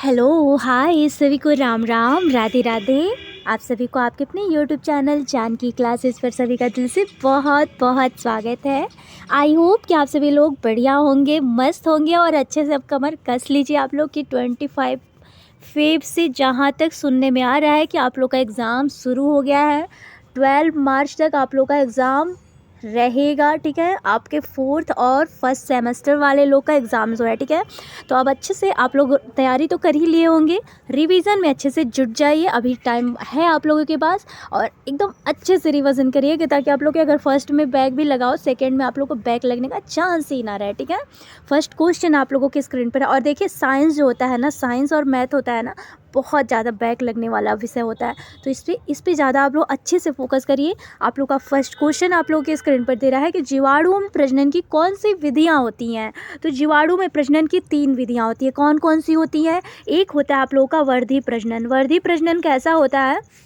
Hello, हाय सभी को राम राम, राधे राधे। आप सभी को आपके अपने यूट्यूब चैनल जानकी क्लासेस पर सभी का दिल से बहुत बहुत स्वागत है। आई होप कि आप सभी लोग बढ़िया होंगे, मस्त होंगे और अच्छे से अब कमर कस लीजिए। आप लोग की 25 फेब से जहाँ तक सुनने में आ रहा है कि आप लोग का एग्ज़ाम शुरू हो गया है। 12 मार्च तक आप लोग का एग्ज़ाम रहेगा, ठीक है। आपके 4th और 1st सेमेस्टर वाले लोग का एग्ज़ाम जो है, ठीक है। तो अब अच्छे से आप लोग तैयारी तो कर ही लिए होंगे, रिवीजन में अच्छे से जुट जाइए, अभी टाइम है आप लोगों के पास। और एकदम अच्छे से रिवीजन करिए कि ताकि आप लोग के अगर फर्स्ट में बैक भी लगाओ, सेकंड में आप लोग को बैक लगने का चांस ही ना रहे, ठीक है। फर्स्ट क्वेश्चन आप लोगों के स्क्रीन पर है। और देखिए, साइंस जो होता है ना, साइंस और मैथ होता है ना, बहुत ज़्यादा बैक लगने वाला विषय होता है। तो इस पे ज़्यादा आप लोग अच्छे से फोकस करिए। आप लोग का फर्स्ट क्वेश्चन आप लोगों के स्क्रीन पर दे रहा है कि जीवाणुओं में प्रजनन की कौन सी विधियाँ होती हैं। तो जीवाणु में प्रजनन की 3 विधियाँ होती है। कौन कौन सी होती है? एक होता है आप लोगों का वर्धी प्रजनन। वर्धी प्रजनन कैसा होता है?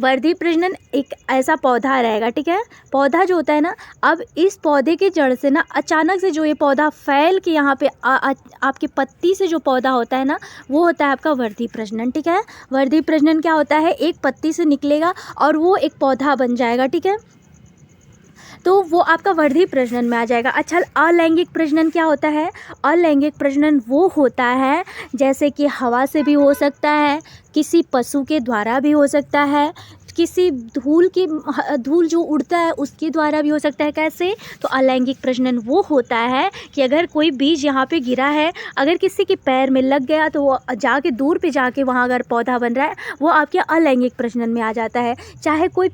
वर्धी प्रजनन एक ऐसा पौधा रहेगा, ठीक है। पौधा जो होता है ना, अब इस पौधे के जड़ से ना अचानक से जो ये पौधा फैल के यहाँ पे आपके पत्ती से जो पौधा होता है ना, वो होता है आपका वर्धी प्रजनन, ठीक है। वर्धी प्रजनन क्या होता है? एक पत्ती से निकलेगा और वो एक पौधा बन जाएगा, ठीक है। तो वो आपका वर्धी प्रजनन में आ जाएगा। अच्छा, अलैंगिक प्रजनन क्या होता है? अलैंगिक प्रजनन वो होता है जैसे कि हवा से भी हो सकता है, किसी पशु के द्वारा भी हो सकता है, किसी धूल जो उड़ता है उसके द्वारा भी हो सकता है। कैसे? तो अलैंगिक प्रजनन वो होता है कि अगर कोई बीज यहाँ पे गिरा है, अगर किसी के पैर में लग गया तो वो जाके दूर पे जाके वहाँ अगर पौधा बन रहा है, वो आपके अलैंगिक प्रजनन में आ जाता है। चाहे कोई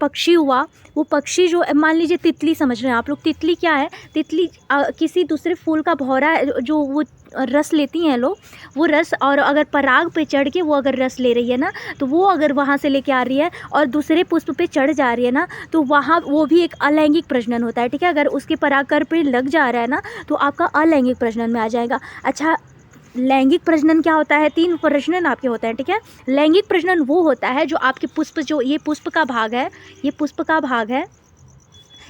पक्षी हुआ, वो पक्षी जो मान लीजिए तितली समझ रहे हैं आप लोग। तितली क्या है? तितली किसी दूसरे फूल का भौरा जो वो रस लेती हैं लोग, वो रस, और अगर पराग पे चढ़ के वो अगर रस ले रही है ना, तो वो अगर वहाँ से लेके आ रही है और दूसरे पुष्प पे चढ़ जा रही है ना, तो वहाँ वो भी एक अलैंगिक प्रजनन होता है, ठीक है। अगर उसके परागकर पे लग जा रहा है ना, तो आपका अलैंगिक प्रजनन में आ जाएगा। अच्छा, लैंगिक प्रजनन क्या होता है? 3 प्रजनन आपके होते हैं, ठीक है। लैंगिक प्रजनन वो होता है जो आपके पुष्प, जो ये पुष्प का भाग है, ये पुष्प का भाग है,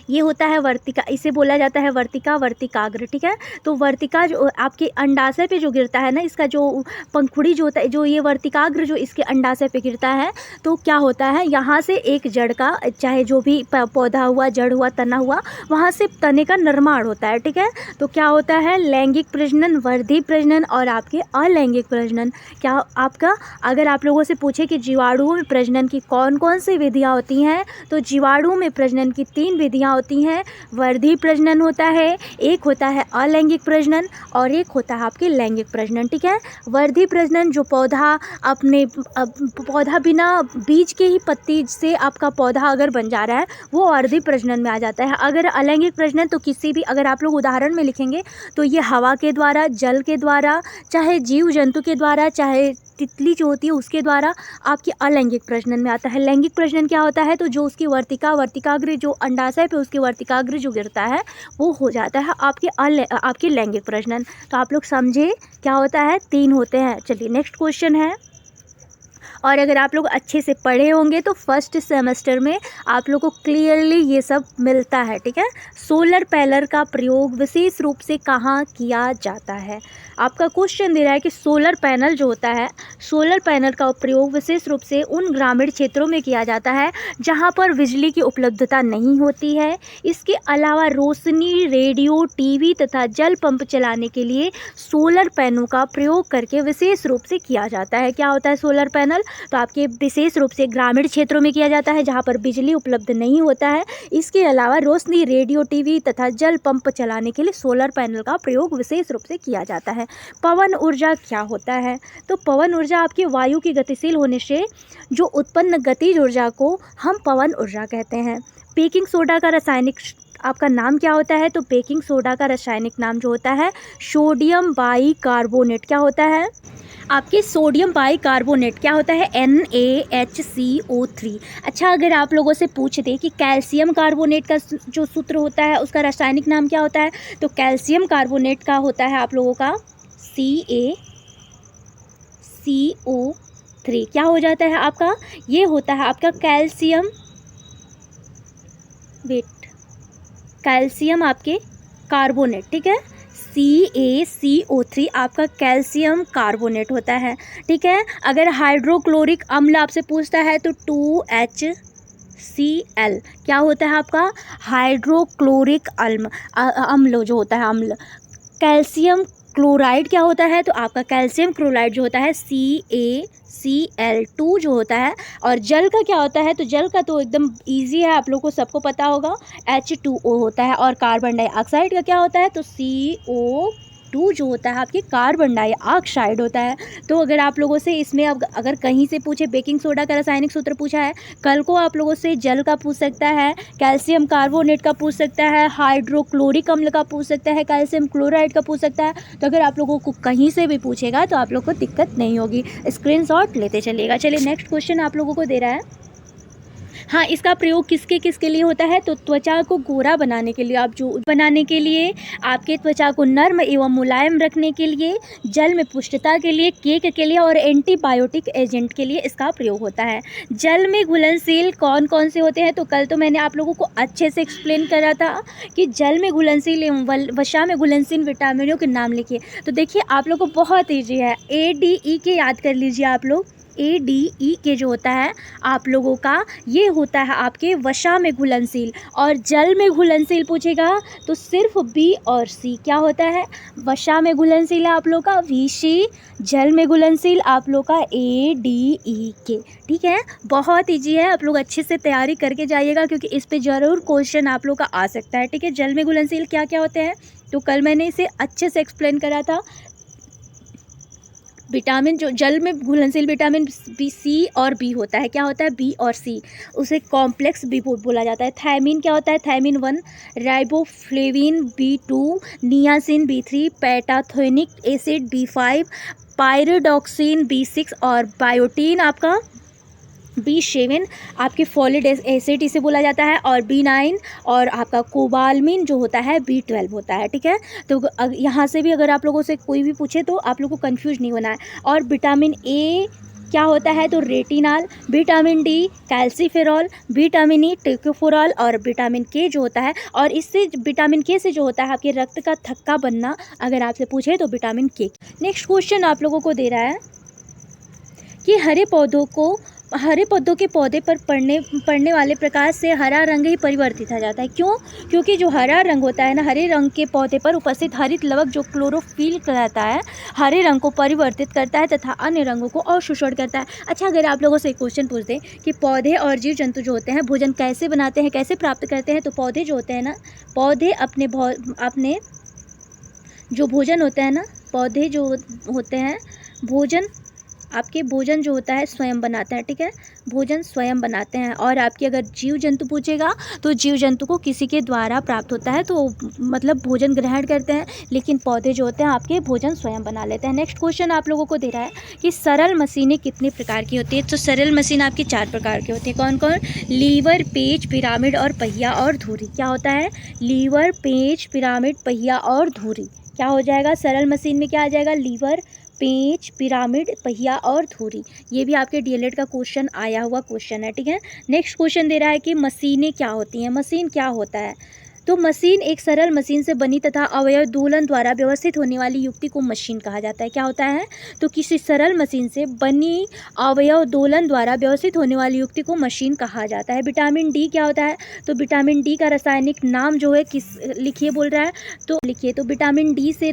ये होता है वर्तिका, इसे बोला जाता है वर्तिका, वर्तिकाग्र, ठीक है। तो वर्तिका जो आपके अंडाशय पे जो गिरता है ना, इसका जो पंखुड़ी जो होता है, जो ये वर्तिकाग्र जो इसके अंडाशय पे गिरता है, तो क्या होता है, यहाँ से एक जड़ का, चाहे जो भी पौधा हुआ, जड़ हुआ, तना हुआ, वहाँ से तने का निर्माण होता है, ठीक है। तो क्या होता है? लैंगिक प्रजनन, वर्धी प्रजनन और आपके अलैंगिक प्रजनन। क्या आपका, अगर आप लोगों से पूछे कि जीवाणुओं में प्रजनन की कौन कौन सी विधियाँ होती हैं, तो जीवाणुओं में प्रजनन की 3 विधियाँ होती हैं। वर्धी प्रजनन होता है, एक होता है अलैंगिक प्रजनन और एक होता है आपके लैंगिक प्रजनन, ठीक है। वर्धी प्रजनन जो पौधा अपने पौधा बिना बीज के ही पत्ती से आपका पौधा अगर बन जा रहा है, वो वर्धी प्रजनन में आ जाता है। अगर अलैंगिक प्रजनन तो किसी भी, अगर आप लोग उदाहरण में लिखेंगे तो ये हवा के द्वारा, जल के द्वारा, चाहे जीव जंतु के द्वारा, चाहे तितली जो होती है उसके द्वारा आपके अलैंगिक प्रजनन में आता है। लैंगिक प्रजनन क्या होता है? तो जो उसकी वर्तिकाग्र जो अंडाशय पे उसकी वर्तिकाग्र जो गिरता है, वो हो जाता है आपके लैंगिक प्रजनन। तो आप लोग समझे क्या होता है? 3 होते हैं। चलिए नेक्स्ट क्वेश्चन है। और अगर आप लोग अच्छे से पढ़े होंगे तो फर्स्ट सेमेस्टर में आप लोग को क्लियरली ये सब मिलता है, ठीक है। सोलर पैनल का प्रयोग विशेष रूप से कहाँ किया जाता है? आपका क्वेश्चन दे रहा है कि सोलर पैनल जो होता है, सोलर पैनल का प्रयोग विशेष रूप से उन ग्रामीण क्षेत्रों में किया जाता है जहाँ पर बिजली की उपलब्धता नहीं होती है। इसके अलावा रोशनी, रेडियो, टीवी तथा जल पंप चलाने के लिए सोलर पैनलों का प्रयोग करके विशेष रूप से किया जाता है। क्या होता है सोलर पैनल? तो आपके विशेष रूप से ग्रामीण क्षेत्रों में किया जाता है जहाँ पर बिजली उपलब्ध नहीं होता है। इसके अलावा रोशनी, रेडियो, टीवी तथा जल पंप चलाने के लिए सोलर पैनल का प्रयोग विशेष रूप से किया जाता है। पवन ऊर्जा क्या होता है? तो पवन ऊर्जा आपके वायु की गतिशील होने से जो उत्पन्न गतिज ऊर्जा को हम पवन ऊर्जा कहते हैं। बेकिंग सोडा का रासायनिक आपका नाम क्या होता है? तो बेकिंग सोडा का रासायनिक नाम जो होता है सोडियम बाइकार्बोनेट। क्या होता है? आपके सोडियम बाइकार्बोनेट क्या होता है? NaHCO3। अच्छा, अगर आप लोगों से पूछ दे कि कैल्शियम कार्बोनेट का जो सूत्र होता है उसका रासायनिक नाम क्या होता है, तो कैल्शियम कार्बोनेट का होता है आप लोगों का CaCO3। क्या हो जाता है आपका? ये होता है आपका कैल्शियम, वेट, कैल्शियम आपके कार्बोनेट, ठीक है। CaCO3 आपका कैल्शियम कार्बोनेट होता है, ठीक है। अगर हाइड्रोक्लोरिक अम्ल आपसे पूछता है तो 2HCl क्या होता है आपका, हाइड्रोक्लोरिक अम्ल जो होता है अम्ल। कैल्शियम क्लोराइड क्या होता है, तो आपका कैल्शियम क्लोराइड जो होता है CaCl2 जो होता है। और जल का क्या होता है, तो जल का तो एकदम इजी है, आप लोग को सबको पता होगा, H2O होता है। और कार्बन डाइऑक्साइड का क्या होता है, तो CO2 जो होता है आपकी कार्बन डाइऑक्साइड होता है। तो अगर आप लोगों से इसमें अब अगर कहीं से पूछे बेकिंग सोडा का रासायनिक सूत्र पूछा है, कल को आप लोगों से जल का पूछ सकता है, कैल्शियम कार्बोनेट का पूछ सकता है, हाइड्रोक्लोरिक अम्ल का पूछ सकता है, कैल्शियम क्लोराइड का पूछ सकता है। तो अगर आप लोगों को कहीं से भी पूछेगा तो आप लोग को दिक्कत नहीं होगी, स्क्रीनशॉट लेते चलिएगा। चलिए नेक्स्ट क्वेश्चन आप लोगों को दे रहा है। हाँ, इसका प्रयोग किसके किसके लिए होता है, तो त्वचा को गोरा बनाने के लिए, आप जो बनाने के लिए, आपके त्वचा को नर्म एवं मुलायम रखने के लिए, जल में पुष्टता के लिए, केक के लिए और एंटीबायोटिक एजेंट के लिए इसका प्रयोग होता है। जल में घुलनशील कौन कौन से होते हैं, तो कल तो मैंने आप लोगों को अच्छे से एक्सप्लेन करा था कि जल में घुलनशील एवं वसा में घुलनशील विटामिनों के नाम लिखिए। तो देखिए आप लोग को बहुत ईजी है, ADE के याद कर लीजिए आप लोग। ADE के जो होता है आप लोगों का, ये होता है आपके वसा में घुलनशील। और जल में घुलनशील पूछेगा तो सिर्फ B और C क्या होता है, वसा में घुलनशील है आप लोग का VC, जल में घुलनशील आप लोग का ADE के, ठीक है। बहुत ईजी है, आप लोग अच्छे से तैयारी करके जाइएगा क्योंकि इस पे ज़रूर क्वेश्चन आप लोग का आ सकता है, ठीक है। जल में घुलनशील क्या क्या होते हैं, तो कल मैंने इसे अच्छे से एक्सप्लेन करा था। विटामिन जो जल में घुलनशील विटामिन C और B होता है, क्या होता है B और C, उसे कॉम्प्लेक्स B बोला जाता है। थायमिन क्या होता है, thiamine 1, riboflavin B2, niacin B3, pantothenic acid B5, pyridoxine B6 और बायोटीन आपका B7 आपके फॉलिक एसिड इसे बोला जाता है, और B9 और आपका कोबालमिन जो होता है B12 होता है, ठीक है। तो यहाँ से भी अगर आप लोगों से कोई भी पूछे तो आप लोगों को कंफ्यूज नहीं होना है। और विटामिन A क्या होता है, तो retinol, vitamin D calciferol, vitamin E tocopherol और विटामिन K जो होता है, और इससे विटामिन K से जो होता है आपके रक्त का थक्का बनना, अगर आपसे पूछे तो विटामिन K। नेक्स्ट क्वेश्चन आप लोगों को दे रहा है कि हरे पौधों के पौधे पर पड़ने वाले प्रकाश से हरा रंग ही परिवर्तित हो जाता है। क्यों, क्योंकि जो हरा रंग होता है ना, हरे रंग के पौधे पर उपस्थित हरित लवक जो क्लोरोफिल कहलाता है, हरे रंग को परिवर्तित करता है तथा अन्य रंगों को अवशोषण करता है। अच्छा, अगर आप लोगों से एक क्वेश्चन पूछ दें कि पौधे और जीव जंतु जो होते हैं भोजन कैसे बनाते हैं, कैसे प्राप्त करते हैं, तो पौधे जो होते हैं ना, पौधे अपने जो भोजन होता है ना, पौधे जो होते हैं भोजन जो होता है स्वयं बनाते हैं, ठीक है, भोजन स्वयं बनाते हैं। और आपकी अगर जीव जंतु पूछेगा तो जीव जंतु को किसी के द्वारा प्राप्त होता है, तो मतलब भोजन ग्रहण करते हैं, लेकिन पौधे जो होते हैं आपके भोजन स्वयं बना लेते हैं। नेक्स्ट क्वेश्चन आप लोगों को दे रहा है कि सरल मशीनें कितने प्रकार की होती है, तो सरल मशीन आपकी 4 प्रकार की होती है। कौन कौन, लीवर, पेच, पिरामिड और पहिया और धुरी। क्या होता है, लीवर, पेच, पिरामिड, पहिया और धुरी। क्या हो जाएगा, सरल मशीन में क्या आ जाएगा, लीवर, पेच, पिरामिड, पहिया और धुरी। ये भी आपके डीएलएड का क्वेश्चन आया हुआ क्वेश्चन है, ठीक है। नेक्स्ट क्वेश्चन दे रहा है कि मशीनें क्या होती हैं, मशीन क्या होता है, तो मशीन एक सरल मशीन से बनी तथा अवयव दोलन द्वारा व्यवस्थित होने वाली युक्ति को मशीन कहा जाता है। क्या होता है, तो किसी सरल मशीन से बनी अवयव दोलन द्वारा व्यवस्थित होने वाली युक्ति को मशीन कहा जाता है। विटामिन डी क्या होता है, तो विटामिन डी का रासायनिक नाम जो है किस लिखिए बोल रहा है, तो लिखिए, तो विटामिन डी से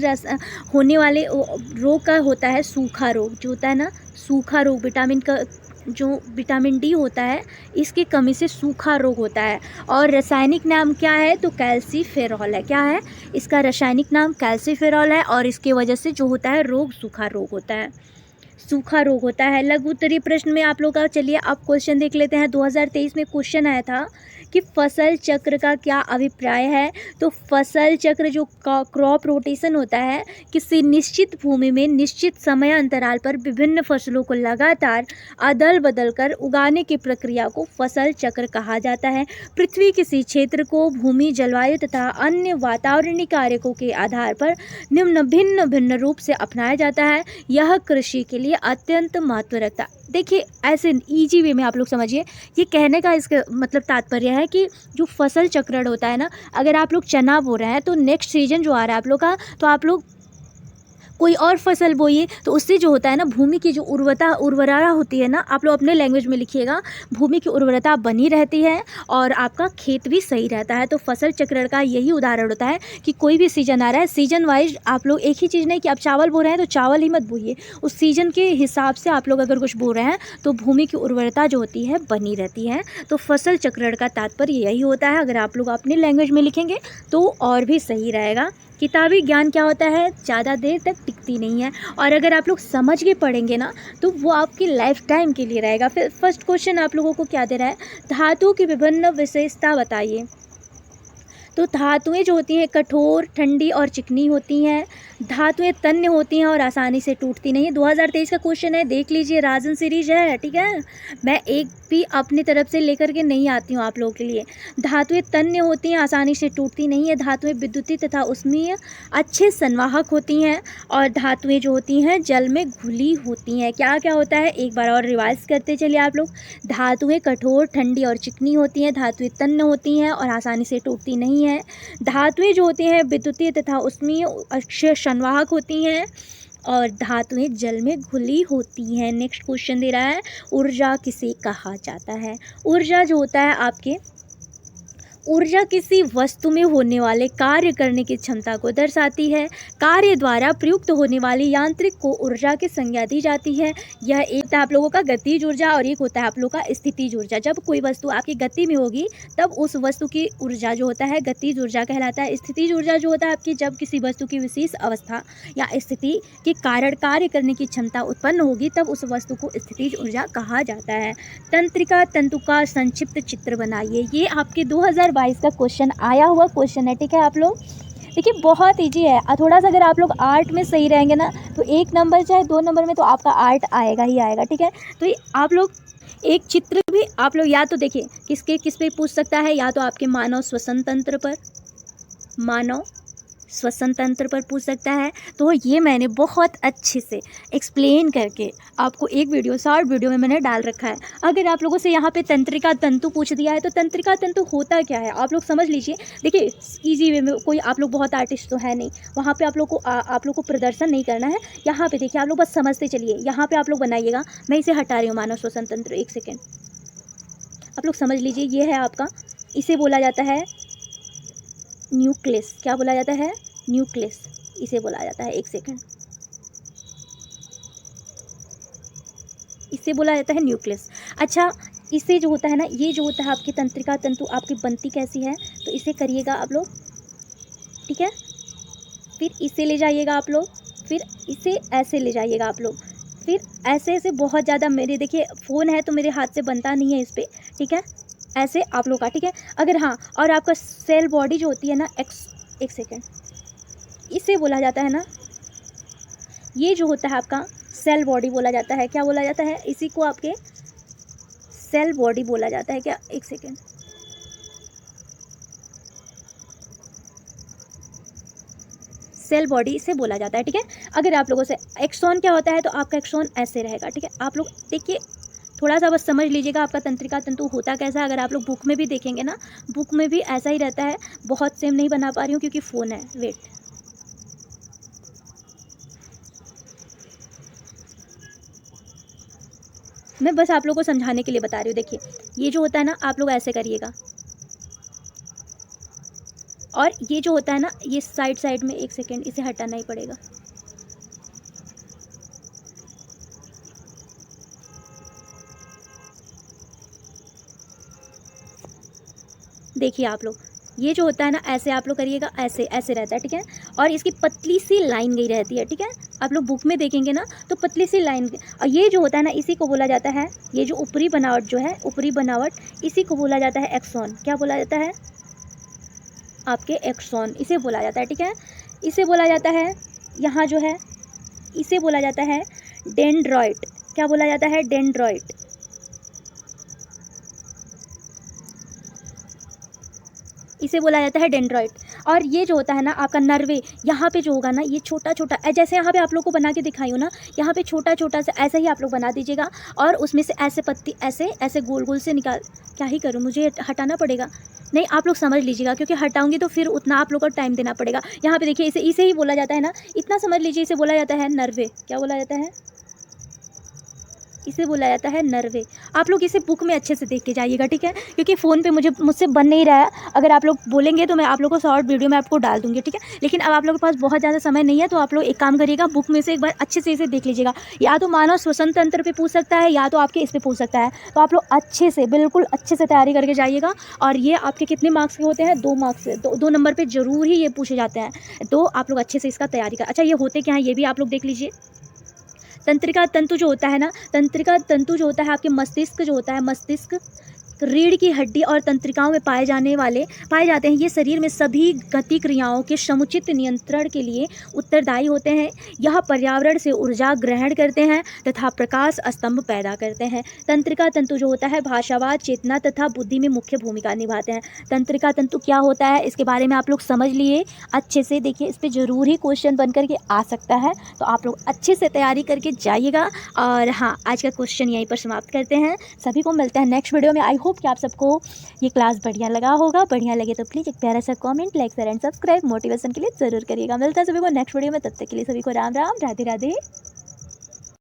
होने वाले रोग का होता है सूखा रोग, जो होता है ना सूखा रोग, विटामिन का जो विटामिन डी होता है इसकी कमी से सूखा रोग होता है। और रासायनिक नाम क्या है, तो कैल्सीफेरॉल है। क्या है, इसका रासायनिक नाम कैल्सीफेरॉल है, और इसके वजह से जो होता है रोग सूखा रोग होता है, सूखा रोग होता है। लघु उत्तरीय प्रश्न में आप लोग का, चलिए आप क्वेश्चन देख लेते हैं। 2023 में क्वेश्चन आया था कि फसल चक्र का क्या अभिप्राय है, तो फसल चक्र जो क्रॉप रोटेशन होता है, किसी निश्चित भूमि में निश्चित समय अंतराल पर विभिन्न फसलों को लगातार अदल बदल कर उगाने की प्रक्रिया को फसल चक्र कहा जाता है। पृथ्वी किसी क्षेत्र को भूमि, जलवायु तथा अन्य वातावरणीय कारकों के आधार पर भिन्न भिन्न रूप से अपनाया जाता है। यह कृषि के लिए अत्यंत महत्व रखता है। देखिए ऐसे इजी वे में आप लोग समझिए, ये कहने का इसका मतलब तात्पर्य हैं कि जो फसल चक्रण होता है ना, अगर आप लोग चना बो रहे हैं तो नेक्स्ट सीजन जो आ रहा है आप लोग का, तो आप लोग कोई और फसल बोइए, तो उससे जो होता है ना भूमि की जो उर्वरता होती है ना, आप लोग अपने लैंग्वेज में लिखिएगा, भूमि की उर्वरता बनी रहती है और आपका खेत भी सही रहता है। तो फसल चक्रण का यही उदाहरण होता है कि कोई भी सीजन आ रहा है, सीजन वाइज आप लोग एक ही चीज़ नहीं कि आप चावल बो रहे हैं तो चावल ही मत बोइए, उस सीजन के हिसाब से आप लोग अगर कुछ बो रहे हैं तो भूमि की उर्वरता जो होती है बनी रहती है। तो फसल चक्रण का तात्पर्य यही होता है, अगर आप लोग अपने लैंग्वेज में लिखेंगे तो और भी सही रहेगा। किताबी ज्ञान क्या होता है, ज़्यादा देर तक टिकती नहीं है, और अगर आप लोग समझ के पढ़ेंगे ना तो वो आपकी लाइफ टाइम के लिए रहेगा। फिर फर्स्ट क्वेश्चन आप लोगों को क्या दे रहा है, धातु की विभिन्न विशेषता बताइए। तो धातुएं जो होती हैं कठोर, ठंडी और चिकनी होती हैं। धातुएं तन्य होती हैं और आसानी से टूटती नहीं। 2023 का क्वेश्चन है, देख लीजिए, राजन सीरीज है, ठीक है। मैं एक भी अपनी तरफ से लेकर के नहीं आती हूँ आप लोगों के लिए। धातुएं तन्य होती हैं, आसानी से टूटती नहीं है। धातुएं विद्युतीय तथा उष्मीय अच्छे संवाहक होती हैं, और धातुएं जो होती हैं जल में घुली होती हैं। क्या क्या होता है, एक बार और रिवाइज करते चलिए आप लोग। धातुएं कठोर, ठंडी और चिकनी होती हैं। धातुएं तन्य होती हैं और आसानी से टूटती नहीं है। धातुएं जो होती हैं विद्युतीय तथा उष्मीय अच्छे संवाहक होती हैं, और धातुएं जल में घुली होती हैं। नेक्स्ट क्वेश्चन दे रहा है, ऊर्जा किसे कहा जाता है। ऊर्जा जो होता है आपके, ऊर्जा किसी वस्तु में होने वाले कार्य करने की क्षमता को दर्शाती है। कार्य द्वारा प्रयुक्त होने वाली यांत्रिक को ऊर्जा की संज्ञा दी जाती है। यह एक होता है आप लोगों का गतिज ऊर्जा, और एक होता है आप लोगों का स्थितिज ऊर्जा। जब कोई वस्तु आपकी गति में होगी तब उस वस्तु की ऊर्जा जो होता है गतिज ऊर्जा कहलाता है। स्थितिज ऊर्जा जो होता है आपकी, जब किसी वस्तु की विशेष अवस्था या स्थिति के कारण कार्य करने की क्षमता उत्पन्न होगी तब उस वस्तु को स्थितिज ऊर्जा कहा जाता है। तंत्रिका तंतु का संक्षिप्त चित्र बनाइए। ये आपके 2022 का क्वेश्चन आया हुआ क्वेश्चन है, ठीक है। आप लोग देखिए, बहुत ईजी है। थोड़ा सा अगर आप लोग आर्ट में सही रहेंगे ना तो 1 नंबर चाहे 2 नंबर में तो आपका आर्ट आएगा ही आएगा, ठीक है। तो ये आप लोग एक चित्र भी आप लोग या तो देखिए किस पे पूछ सकता है, या तो आपके मानव श्वसन तंत्र पर, मानव श्वसन तंत्र पर पूछ सकता है। तो ये मैंने बहुत अच्छे से एक्सप्लेन करके आपको एक वीडियो, शॉर्ट वीडियो में मैंने डाल रखा है। अगर आप लोगों से यहाँ पे तंत्रिका तंतु पूछ दिया है तो तंत्रिका तंतु होता क्या है आप लोग समझ लीजिए। देखिए, इजी वे में, कोई आप लोग बहुत आर्टिस्ट तो है नहीं, वहाँ पे आप लोग को प्रदर्शन नहीं करना है। यहाँ पे देखिए, आप लोग बस समझते चलिए। यहाँ पे आप लोग बनाइएगा, मैं इसे हटा रही हूँ, मानव श्वसन तंत्र। 1 सेकेंड, आप लोग समझ लीजिए। ये है आपका, इसे बोला जाता है न्यूक्लियस। क्या बोला जाता है, न्यूक्लियस इसे बोला जाता है। 1 सेकेंड, इसे बोला जाता है न्यूक्लियस। अच्छा, इसे जो होता है ना, ये जो होता है आपकी तंत्रिका तंतु, आपकी बनती कैसी है, तो इसे करिएगा आप लोग, ठीक है। फिर इसे ले जाइएगा आप लोग, फिर इसे ऐसे ले जाइएगा आप लोग, फिर ऐसे ऐसे बहुत ज़्यादा, मेरे देखिए फ़ोन है तो मेरे हाथ से बनता नहीं है इस पर, ठीक है। ऐसे आप लोग का, ठीक है। अगर हाँ, और आपका सेल बॉडी जो होती है ना, 1 सेकेंड, इसे बोला जाता है ना, ये जो होता है आपका सेल बॉडी बोला जाता है। क्या बोला जाता है, इसी को आपके सेल बॉडी बोला जाता है। क्या, 1 सेकेंड, सेल बॉडी इसे बोला जाता है, ठीक है। अगर आप लोगों से एक्सॉन क्या होता है, तो आपका एक्सॉन ऐसे रहेगा, ठीक है। आप लोग देखिए, थोड़ा सा बस समझ लीजिएगा आपका तंत्रिका तंतु होता कैसा है। अगर आप लोग बुक में भी देखेंगे ना, बुक में भी ऐसा ही रहता है। बहुत सेम नहीं बना पा रही हूँ क्योंकि फ़ोन है, वेट। मैं बस आप लोगों को समझाने के लिए बता रही हूँ। देखिए, ये जो होता है ना, आप लोग ऐसे करिएगा, और ये जो होता है ना, ये साइड साइड में, 1 सेकेंड, इसे हटाना ही पड़ेगा। देखिए आप लोग, ये जो होता है ना, ऐसे आप लोग करिएगा, ऐसे ऐसे रहता है, ठीक है। और इसकी पतली सी लाइन गई रहती है, ठीक है। आप लोग बुक में देखेंगे ना तो पतली सी लाइन, और ये जो होता है ना, इसी को बोला जाता है, ये जो ऊपरी बनावट जो है, ऊपरी बनावट, इसी को बोला जाता है एक्सॉन। क्या बोला जाता है, आपके एक्सॉन, इसे बोला जाता है, ठीक है। इसे बोला जाता है, यहाँ जो है, इसे बोला जाता है डेंड्रॉइट। क्या बोला जाता है, डेंड्रॉइट। इसे बोला जाता है डेंड्रॉइड। और ये जो होता है ना आपका नर्वे, यहाँ पे जो होगा ना ये छोटा छोटा, जैसे यहाँ पे आप लोग को बना के दिखाई हो ना, यहाँ पे छोटा छोटा सा ऐसा ही आप लोग बना दीजिएगा और उसमें से ऐसे पत्ती ऐसे ऐसे गोल गोल से निकाल, क्या ही करूँ, मुझे हटाना पड़ेगा, नहीं आप लोग समझ लीजिएगा क्योंकि हटाऊंगी तो फिर उतना आप लोग को टाइम देना पड़ेगा। यहाँ पे देखिए इसे ही बोला जाता है ना, इतना समझ लीजिए, इसे बोला जाता है नर्वे। क्या बोला जाता है? इसे बोला जाता है नर्वे। आप लोग इसे बुक में अच्छे से देख के जाइएगा, ठीक है, क्योंकि फ़ोन पे मुझसे बन नहीं रहा है। अगर आप लोग बोलेंगे तो मैं आप लोग को शॉर्ट वीडियो में आपको डाल दूँगी, ठीक है। लेकिन अब आप लोगों के पास बहुत ज़्यादा समय नहीं है, तो आप लोग एक काम करिएगा, बुक में से एक बार अच्छे से इसे देख लीजिएगा। या तो मानव श्वसन तंत्र पे पूछ सकता है या तो आपके इस पे पूछ सकता है। तो आप लोग अच्छे से, बिल्कुल अच्छे से तैयारी करके जाइएगा। और ये आपके कितने मार्क्स के होते हैं? 2 मार्क्स से, 2 नंबर पर ज़रूर ही ये पूछे जाते हैं। तो आप लोग अच्छे से इसका तैयारी कर। अच्छा, ये होते क्या हैं ये भी आप लोग देख लीजिए। तंत्रिका तंतु जो होता है ना, तंत्रिका तंतु जो होता है आपके मस्तिष्क जो होता है, मस्तिष्क रीढ़ की हड्डी और तंत्रिकाओं में पाए जाते हैं। ये शरीर में सभी गति क्रियाओं के समुचित नियंत्रण के लिए उत्तरदायी होते हैं। यह पर्यावरण से ऊर्जा ग्रहण करते हैं तथा प्रकाश स्तंभ पैदा करते हैं। तंत्रिका तंतु जो होता है भाषावाद, चेतना तथा बुद्धि में मुख्य भूमिका निभाते हैं। तंत्रिका तंतु क्या होता है इसके बारे में आप लोग समझ लिए अच्छे से। देखिए इस पर ज़रूर ही क्वेश्चन बन करके आ सकता है, तो आप लोग अच्छे से तैयारी करके जाइएगा। और हाँ, आज का क्वेश्चन यहीं पर समाप्त करते हैं। सभी को मिलते हैं नेक्स्ट वीडियो में। आई होप कि आप सबको ये क्लास बढ़िया लगा होगा। बढ़िया लगे तो प्लीज़ एक प्यारा सा comment, like, share and subscribe motivation के लिए ज़रूर करिएगा। मिलता है सभी को नेक्स्ट वीडियो में, तब तक के लिए सभी को राम राम, राधे राधे।